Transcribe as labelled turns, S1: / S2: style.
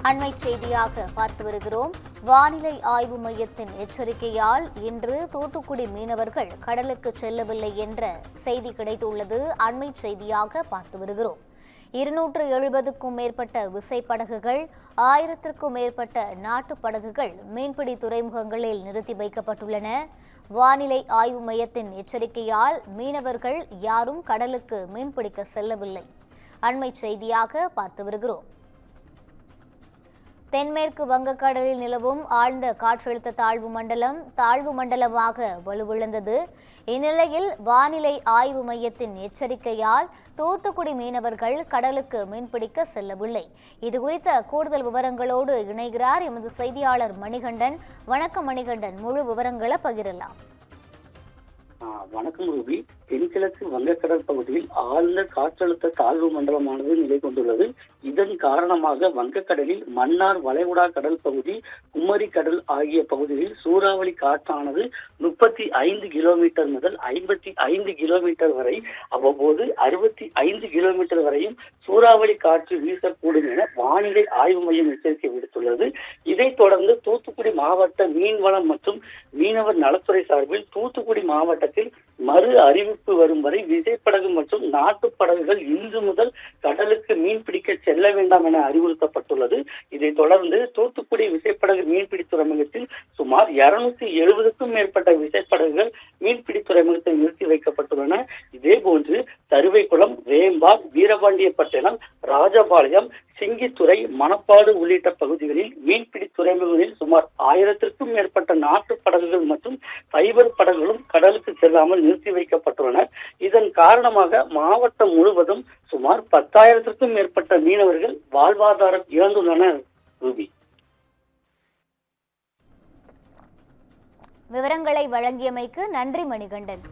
S1: அண்மை செய்தியாக பார்த்து வருகிறோம். வானிலை ஆய்வு மையத்தின் எச்சரிக்கையால் இன்று தூத்துக்குடி மீனவர்கள் கடலுக்கு செல்லவில்லை என்ற செய்தி கிடைத்துள்ளது. அண்மை செய்தியாக பார்த்து வருகிறோம். 270க்கும் மேற்பட்ட விசைப்படகுகள், 1000க்கும் மேற்பட்ட நாட்டுப் படகுகள் மீன்பிடி துறைமுகங்களில் நிறுத்தி வைக்கப்பட்டுள்ளன. வானிலை ஆய்வு மையத்தின் எச்சரிக்கையால் மீனவர்கள் யாரும் கடலுக்கு மீன்பிடிக்க செல்லவில்லை. அண்மை செய்தியாக பார்த்து வருகிறோம். தென்மேற்கு வங்கக்கடலில் நிலவும் ஆழ்ந்த காற்றழுத்த தாழ்வு மண்டலமாக வலுவிழந்தது. இந்நிலையில் வானிலை ஆய்வு மையத்தின் எச்சரிக்கையால் தூத்துக்குடி மீனவர்கள் கடலுக்கு மீன்பிடிக்க செல்லவில்லை. இதுகுறித்த கூடுதல் விவரங்களோடு இணைகிறார் எமது செய்தியாளர் மணிகண்டன். வணக்கம் மணிகண்டன், முழு விவரங்களை பகிரலாம்.
S2: வணக்கம் ரூபி. தென்கிழக்கு வங்கக்கடல் பகுதியில் ஆழ்ந்த காற்றழுத்த தாழ்வு மண்டலமானது நிலை கொண்டுள்ளது. இதன் காரணமாக வங்கக்கடலில் மன்னார் வளைகுடா கடல் பகுதி, குமரி கடல் ஆகிய பகுதிகளில் சூறாவளி காற்றானது 35 கிலோமீட்டர் முதல் 55 கிலோமீட்டர் வரை, அவ்வப்போது 65 கிலோமீட்டர் வரையும் சூறாவளி காற்று வீசக்கூடும் என வானிலை ஆய்வு மையம் எச்சரிக்கை விடுத்துள்ளது. இதைத் தொடர்ந்து தூத்துக்குடி மாவட்ட மீன்வளம் மற்றும் மீனவர் நலத்துறை சார்பில் தூத்துக்குடி மாவட்டத்தில் மறு அறிவிப்பு வரும் வரை விசைப்படகு மற்றும் நாட்டுப் படகுகள் இன்று முதல் கடலுக்கு மீன்பிடிக்க செல்ல வேண்டாம் என அறிவுறுத்தப்பட்டுள்ளது. இதைத் தொடர்ந்து தூத்துக்குடி விசைப்படகு மீன்பிடி துறைமுகத்தில் சுமார் 270க்கும் மேற்பட்ட விசைப்படகுகள் மீன்பிடி துறைமுகத்தில் நிறுத்தி வைக்கப்பட்டுள்ளன. இதேபோன்று தருவைக்குளம், வேம்பார், வீரபாண்டியப்பட்டினம், ராஜபாளையம், சிங்கித்துறை, மணப்பாடு உள்ளிட்ட பகுதிகளில் மீன்பிடி துறைமுகங்களில் சுமார் 1000க்கும் மேற்பட்ட நாட்டுப் படகுகள் மற்றும் ஃபைபர் படகுகளும் கடலுக்கு செல்லாமல் நிறுத்தி வைக்கப்பட்டுள்ளனர். இதன் காரணமாக மாவட்டம் முழுவதும் சுமார் 10,000க்கும் மேற்பட்ட மீனவர்கள் வாழ்வாதாரம் இழந்துள்ளனர். ரூபி,
S1: விவரங்களை வழங்கியமைக்கு நன்றி மணிகண்டன்.